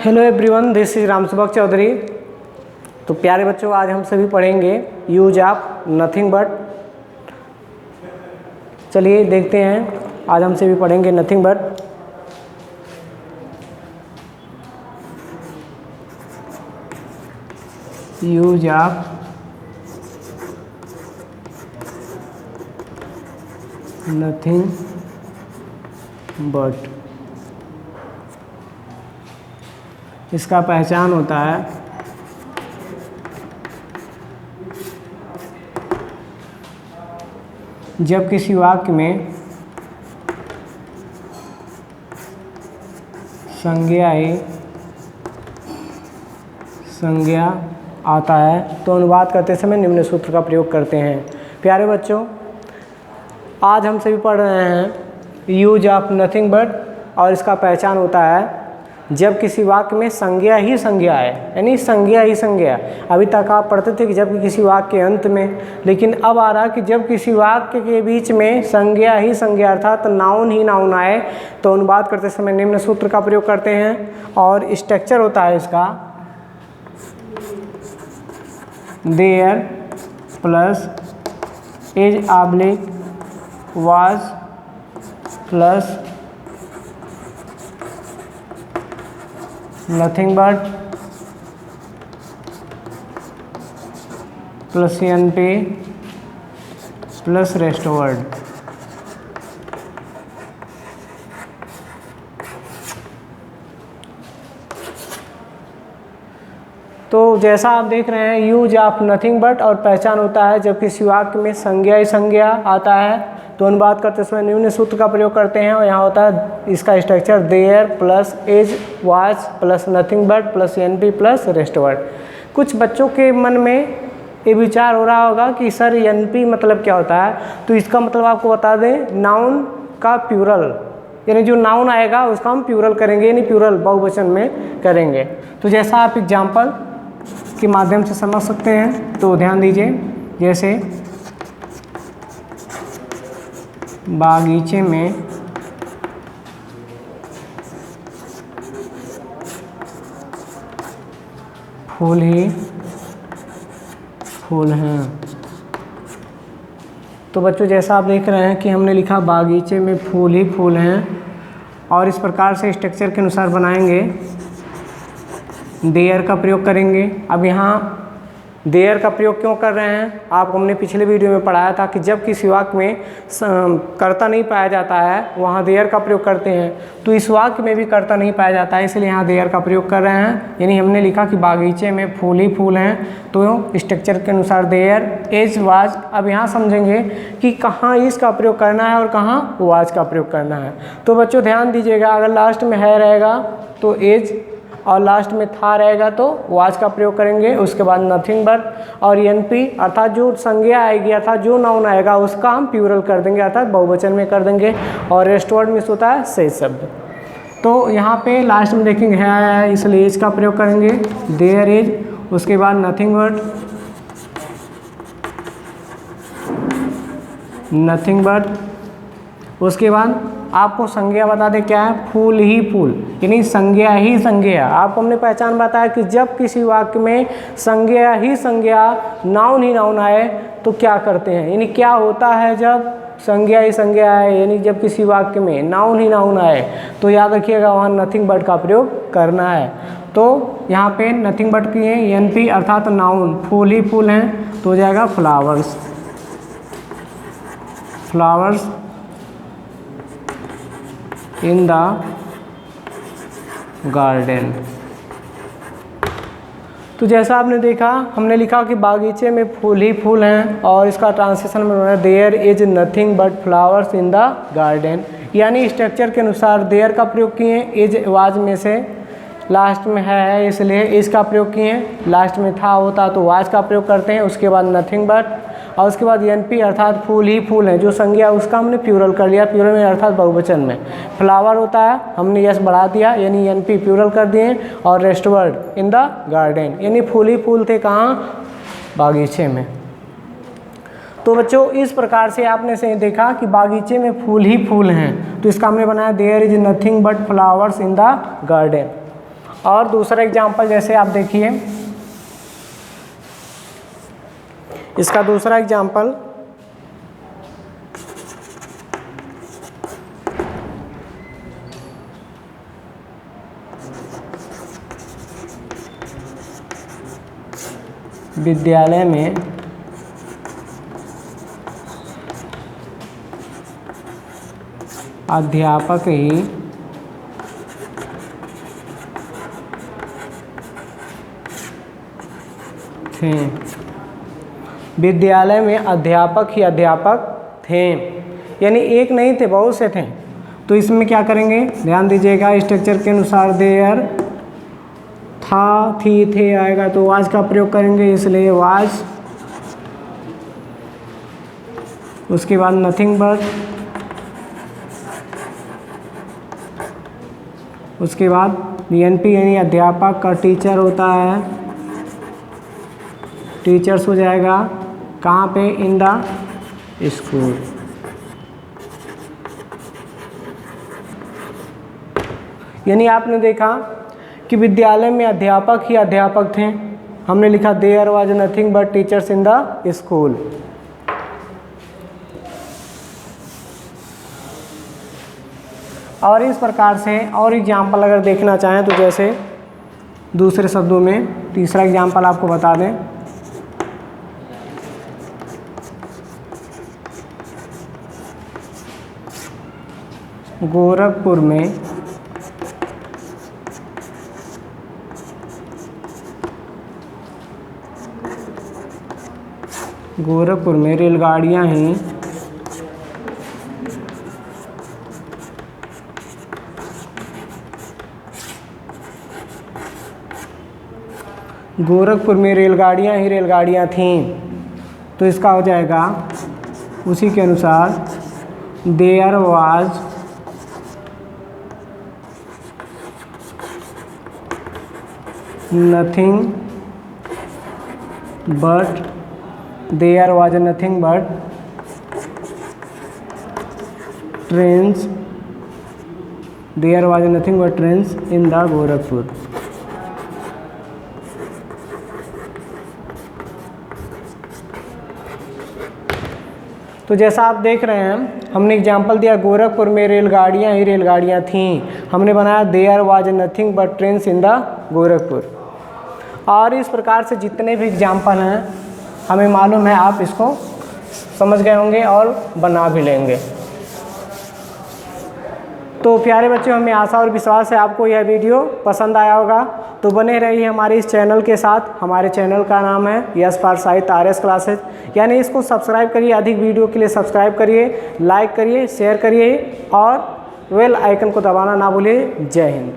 Hello everyone, this is Ramsubhag Chaudhary. तो प्यारे बच्चों, आज हम सभी पढ़ेंगे यूज ऑफ नथिंग बट। चलिए देखते हैं, आज हम सभी पढ़ेंगे nothing but. Use of nothing but. इसका पहचान होता है जब किसी वाक्य में संज्ञा ही संज्ञा आता है तो अनुवाद करते समय निम्न सूत्र का प्रयोग करते हैं। प्यारे बच्चों, आज हम सभी पढ़ रहे हैं यूज ऑफ नथिंग बट, और इसका पहचान होता है जब किसी वाक्य में संज्ञा ही संज्ञा है, यानी संज्ञा ही संज्ञा। अभी तक आप पढ़ते थे कि जब किसी वाक्य के अंत में, लेकिन अब आ रहा कि जब किसी वाक्य के बीच में संज्ञा ही संज्ञा अर्थात नाउन ही नाउन आए तो अनुवाद करते समय निम्न सूत्र का प्रयोग करते हैं। और स्ट्रक्चर होता है इसका there plus is oblique was plus nothing but plus NP plus rest word. तो जैसा आप देख रहे हैं, यूज ऑफ नथिंग बट और पहचान होता है जब किसी वाक्य में संज्ञा ही संज्ञा आता है तो अनुवाद करते समय निम्न सूत्र का प्रयोग करते हैं। और यहाँ होता है इसका structure there plus is was plus nothing but plus NP plus rest word. कुछ बच्चों के मन में ये विचार हो रहा होगा कि सर एनपी मतलब क्या होता है, तो इसका मतलब आपको बता दें, नाउन का प्यूरल, यानी जो नाउन आएगा उसका हम प्यूरल करेंगे, यानी प्यूरल बहुवचन में करेंगे। तो जैसा आप एग्जाम्पल के माध्यम से समझ सकते हैं, तो ध्यान दीजिए। जैसे बागीचे में फूल ही फूल हैं। तो बच्चों, जैसा आप देख रहे हैं कि हमने लिखा बागीचे में फूल ही फूल हैं, और इस प्रकार से स्ट्रक्चर के अनुसार बनाएंगे। देयर का प्रयोग करेंगे। अब यहाँ देयर का प्रयोग क्यों कर रहे हैं, आपको हमने पिछले वीडियो में पढ़ाया था कि जब किसी वाक्य में कर्ता नहीं पाया जाता है वहाँ देयर का प्रयोग करते हैं, तो इस वाक्य में भी कर्ता नहीं पाया जाता है, इसलिए यहाँ देयर का प्रयोग कर रहे हैं। यानी हमने लिखा कि बागीचे में फूल ही फूल हैं, तो स्ट्रक्चर के अनुसार देयर एज वाज। अब यहाँ समझेंगे कि कहाँ इज का प्रयोग करना है और कहाँ वाज का प्रयोग करना है। तो बच्चों ध्यान दीजिएगा, अगर लास्ट में है रहेगा तो एज, और लास्ट में था रहेगा तो वाज का प्रयोग करेंगे। उसके बाद नथिंग बट और एनपी अर्थात जो संज्ञा आएगी अर्थात जो नाउन आएगा उसका हम प्यूरल कर देंगे अर्थात बहुवचन में कर देंगे। और रेस्ट वर्ड मिस होता है शेष शब्द। तो यहाँ पे लास्ट में देखेंगे है आया है, इसलिए एज का प्रयोग करेंगे, देयर एज। उसके बाद नथिंग बट उसके बाद आपको संज्ञा बता दे क्या है, फूल ही फूल, यानी संज्ञा ही संज्ञा। आपको हमने पहचान बताया कि जब किसी वाक्य में संज्ञा ही संज्ञा नाउन ही नाउन आए तो क्या करते हैं, यानी क्या होता है जब संज्ञा ही संज्ञा आए, यानी जब किसी वाक्य में नाउन ही नाउन आए तो याद रखिएगा वहाँ नथिंग बट का प्रयोग करना है। तो यहाँ पे नथिंग बट की है एनपी अर्थात नाउन, फूल ही फूल हैं तो हो जाएगा flowers, flowers in the garden. तो जैसा आपने देखा, हमने लिखा कि बागीचे में फूल ही फूल हैं, और इसका ट्रांसलेशन में होना है there is nothing but flowers in the garden. यानी स्ट्रक्चर के अनुसार देयर का प्रयोग किए, इज वाज में से लास्ट में है इसलिए इज का प्रयोग किए, लास्ट में था होता तो वाज का प्रयोग करते हैं। उसके बाद नथिंग बट और उसके बाद एनपी अर्थात फूल ही फूल हैं, जो संज्ञा उसका हमने प्यूरल कर लिया, प्यूरल में अर्थात बहुवचन में। फ्लावर होता है, हमने यस बढ़ा दिया यानी एनपी प्यूरल कर दिए। और rest word in the garden, यानी फूल ही फूल थे कहाँ, बागीचे में। तो बच्चों इस प्रकार से आपने से देखा कि बागीचे में फूल ही फूल हैं, तो इसका हमने बनाया there is nothing but flowers in the garden. और दूसरा एग्जाम्पल जैसे आप देखिए, इसका दूसरा एग्जाम्पल विद्यालय में अध्यापक ही थे। विद्यालय में अध्यापक ही अध्यापक थे, यानी एक नहीं थे, बहुत से थे। तो इसमें क्या करेंगे, ध्यान दीजिएगा, स्ट्रक्चर के अनुसार देयर था, थी, थे आएगा तो वाज का प्रयोग करेंगे, इसलिए वाज। उसके बाद नथिंग बट, उसके बाद एनपी यानी अध्यापक का टीचर होता है, टीचर्स हो जाएगा कहाँ पे, इन द स्कूल। यानी आपने देखा कि विद्यालय में अध्यापक ही अध्यापक थे, हमने लिखा there was nothing but teachers in the school. और इस प्रकार से और एग्जाम्पल अगर देखना चाहें तो जैसे दूसरे शब्दों में तीसरा एग्जाम्पल आपको बता दें, गोरखपुर में रेलगाड़ियां ही रेलगाड़ियां थीं, तो इसका हो जाएगा उसी के अनुसार there was nothing but trains in the Gorakhpur. तो जैसा आप देख रहे हैं, हमने एग्जाम्पल दिया गोरखपुर में रेलगाड़ियाँ थीं, हमने बनाया there was nothing but trains in the Gorakhpur. और इस प्रकार से जितने भी एग्जाम्पल हैं हमें मालूम है, आप इसको समझ गए होंगे और बना भी लेंगे। तो प्यारे बच्चों, हमें आशा और विश्वास है आपको यह वीडियो पसंद आया होगा। तो बने रहिए हमारे इस चैनल के साथ। हमारे चैनल का नाम है यस फॉर साहित्य RS क्लासेज, यानी इसको सब्सक्राइब करिए। अधिक वीडियो के लिए सब्सक्राइब करिए, लाइक करिए, शेयर करिए और बेल आइकन को दबाना ना भूलिए। जय हिंद।